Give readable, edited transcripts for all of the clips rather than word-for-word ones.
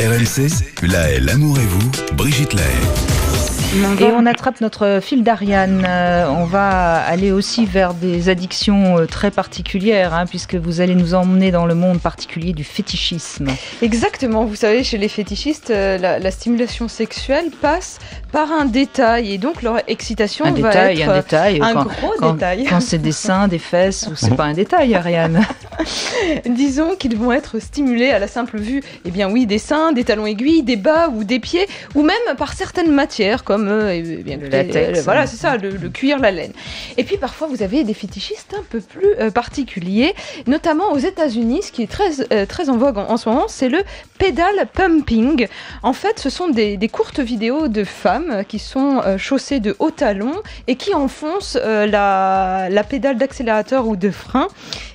RMC, La Haye, l'amour et vous, Brigitte La Haye. Et on attrape notre fil d'Ariane. On va aller aussi vers des addictions très particulières, puisque vous allez nous emmener dans le monde particulier du fétichisme. Exactement. Vous savez, chez les fétichistes, la stimulation sexuelle passe par un détail, et donc leur excitation un va détail, être un gros détail. Quand c'est des seins, des fesses, c'est pas un détail, Ariane. Disons qu'ils vont être stimulés à la simple vue, eh bien oui, des seins, des talons aiguilles, des bas ou des pieds, ou même par certaines matières comme le latex. Voilà, c'est ça, le cuir, la laine. Et puis parfois, vous avez des fétichistes un peu plus particuliers, notamment aux États-Unis, ce qui est très en vogue en ce moment, c'est le pedal pumping. En fait, ce sont des courtes vidéos de femmes qui sont chaussées de hauts talons et qui enfoncent la pédale d'accélérateur ou de frein.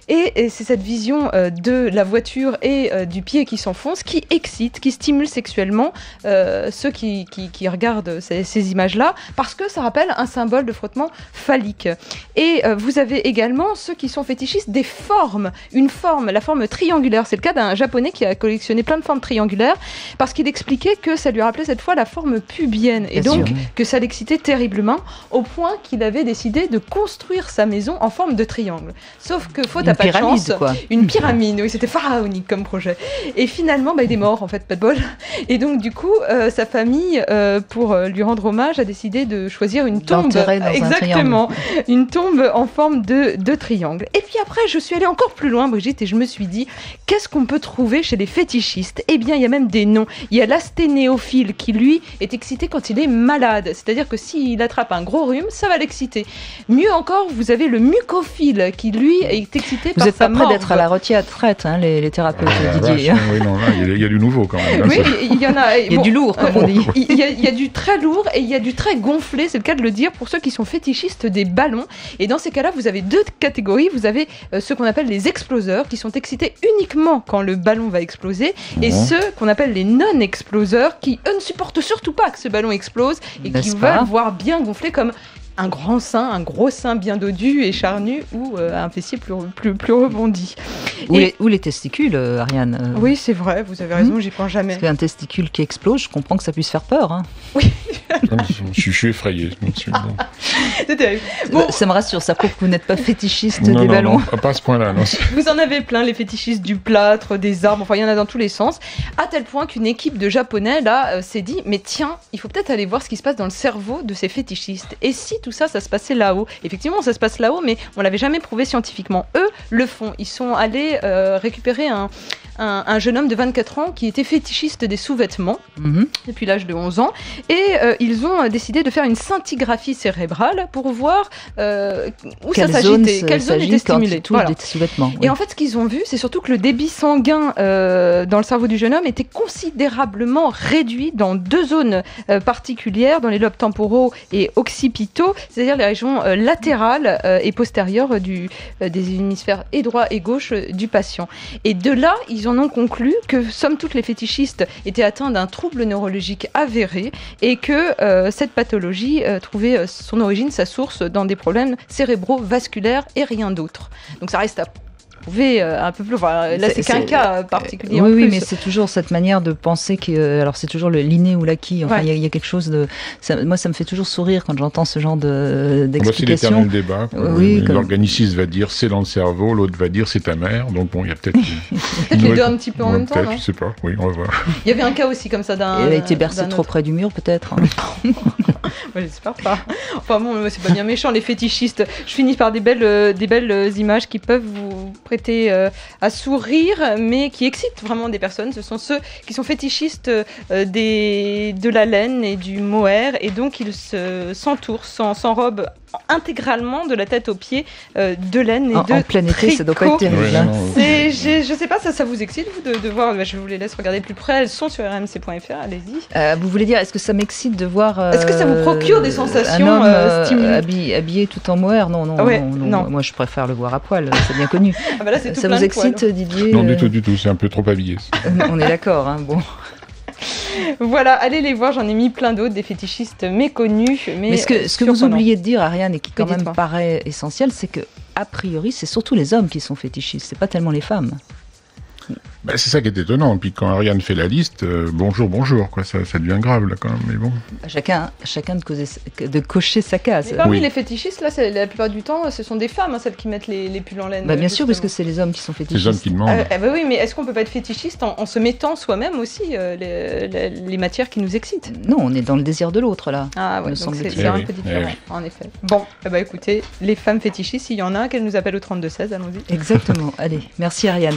Et c'est cette vision de la voiture et du pied qui s'enfonce qui excite, qui stimule sexuellement ceux qui regardent ces images-là, parce que ça rappelle un symbole de frottement phallique. Et vous avez également ceux qui sont fétichistes des formes. La forme triangulaire. C'est le cas d'un Japonais qui a collectionné plein de formes triangulaires, parce qu'il expliquait que ça lui rappelait cette fois la forme pubienne. Et donc que ça l'excitait terriblement, au point qu'il avait décidé de construire sa maison en forme de triangle. Sauf que faute à pas de chance, une pyramide, oui, c'était pharaonique comme projet. Et finalement, il est mort, en fait, pas de bol. Et donc, du coup, sa famille, pour lui rendre hommage, a décidé de choisir une tombe. Exactement, une tombe en forme de triangle. Et puis après, je suis allée encore plus loin, Brigitte, et je me suis dit, qu'est-ce qu'on peut trouver chez les fétichistes ? Eh bien, il y a même des noms. Il y a l'asténéophile qui, lui, est excité quand il est malade. C'est-à-dire que s'il attrape un gros rhume, ça va l'exciter. Mieux encore, vous avez le mucophile qui, lui, est excité par sa morve. Vous êtes pas près d'être à la retraite, les thérapeutes, Didier. Vache, oui, non, là, il y a du nouveau quand même. Oui, il y en a. Il y a du lourd, comme on dit. Il y a du très lourd et il y a du très gonflé, c'est le cas de le dire, pour ceux qui sont fétichistes des ballons. Et dans ces cas-là, vous avez deux catégories. Vous avez ceux qu'on appelle les exploseurs, qui sont excités uniquement quand le ballon va exploser, et ceux qu'on appelle les non-exploseurs, qui, eux, ne supportent surtout pas que ce ballon explose et qui veulent voir bien gonfler, comme un grand sein, un gros sein bien dodu et charnu, ou un fessier plus rebondi. Ou les testicules, Ariane. Oui, c'est vrai, vous avez raison, j'y pense jamais. Parce qu'un testicule qui explose, je comprends que ça puisse faire peur. Oui. Je suis effrayé. C'est terrible. Bon. Ça me rassure, ça prouve que vous n'êtes pas fétichiste des ballons. Non, pas à ce point-là. Non. Vous en avez plein, les fétichistes du plâtre, des arbres, enfin il y en a dans tous les sens, à tel point qu'une équipe de Japonais là s'est dit, mais tiens, il faut peut-être aller voir ce qui se passe dans le cerveau de ces fétichistes. Et si tout ça se passait là-haut ? Effectivement, ça se passe là-haut, mais on l'avait jamais prouvé scientifiquement. Eux le font. Ils sont allés récupérer un jeune homme de 24 ans qui était fétichiste des sous-vêtements depuis l'âge de 11 ans, et ils ont décidé de faire une scintigraphie cérébrale pour voir où ça s'agitait, quelle zone était stimulée. Voilà. Des sous-vêtements, Et en fait, ce qu'ils ont vu, c'est surtout que le débit sanguin dans le cerveau du jeune homme était considérablement réduit dans deux zones particulières, dans les lobes temporaux et occipitaux, c'est-à-dire les régions latérales et postérieures des hémisphères et droit et gauche du patient. Et de là, ils en ont conclu que, somme toute, les fétichistes étaient atteints d'un trouble neurologique avéré, et que cette pathologie trouvait son origine, sa source, dans des problèmes cérébro-vasculaires et rien d'autre. Donc ça reste à prouver un peu plus. Enfin, là, c'est qu'un cas particulier. Oui, mais c'est toujours cette manière de penser que. Alors, c'est toujours l'inné ou l'acquis. Enfin, il y a quelque chose de. Moi, ça me fait toujours sourire quand j'entends ce genre d'explication. C'est l'éternel débat. L'organiciste va dire c'est dans le cerveau, l'autre va dire c'est ta mère. Donc, bon, il y a peut-être. Peut-être les deux un petit peu en même temps. Non, je sais pas. Oui, on va voir. Il y avait un cas aussi comme ça d'un. Elle a été bercée trop près du mur, peut-être. Moi, j'espère pas. Enfin bon, c'est pas bien méchant, les fétichistes. Je finis par des belles images qui peuvent vous prêter à sourire, mais qui excitent vraiment des personnes. Ce sont ceux qui sont fétichistes de la laine et du mohair, et donc ils s'entourent, s'enrobent intégralement de la tête aux pieds de laine et de en plein été, ça doit pas être terrible. Je sais pas, ça vous excite, vous, de voir. Je vous les laisse regarder plus près, elles sont sur rmc.fr, allez-y. Vous voulez dire, est-ce que ça m'excite de voir est-ce que ça vous procure des sensations un homme habillé tout en mohair? Non. Moi je préfère le voir à poil, c'est bien connu. Bah là, c'est tout ça plein vous excite, Didier? Non, du tout, c'est un peu trop habillé. On est d'accord, bon. Voilà, allez les voir, j'en ai mis plein d'autres, des fétichistes méconnus. Mais ce que vous oubliez de dire, Ariane, et qui quand même paraît essentiel, c'est que a priori, c'est surtout les hommes qui sont fétichistes, c'est pas tellement les femmes. C'est ça qui est étonnant. Puis quand Ariane fait la liste, bonjour, quoi, ça devient grave là quand même. Mais bon. Chacun de cocher sa case. Mais parmi les fétichistes, là, la plupart du temps, ce sont des femmes, celles qui mettent les pulls en laine. Bien sûr, parce que c'est les hommes qui sont fétichistes. C'est les hommes qui demandent. Oui, mais est-ce qu'on peut pas être fétichiste en se mettant soi-même aussi les matières qui nous excitent? Non, on est dans le désir de l'autre là. Ah ouais, donc c'est un peu différent, en effet. Bon, écoutez, les femmes fétichistes, s'il y en a, qu'elles nous appellent au 32-16, allons-y. Exactement. Allez, merci Ariane.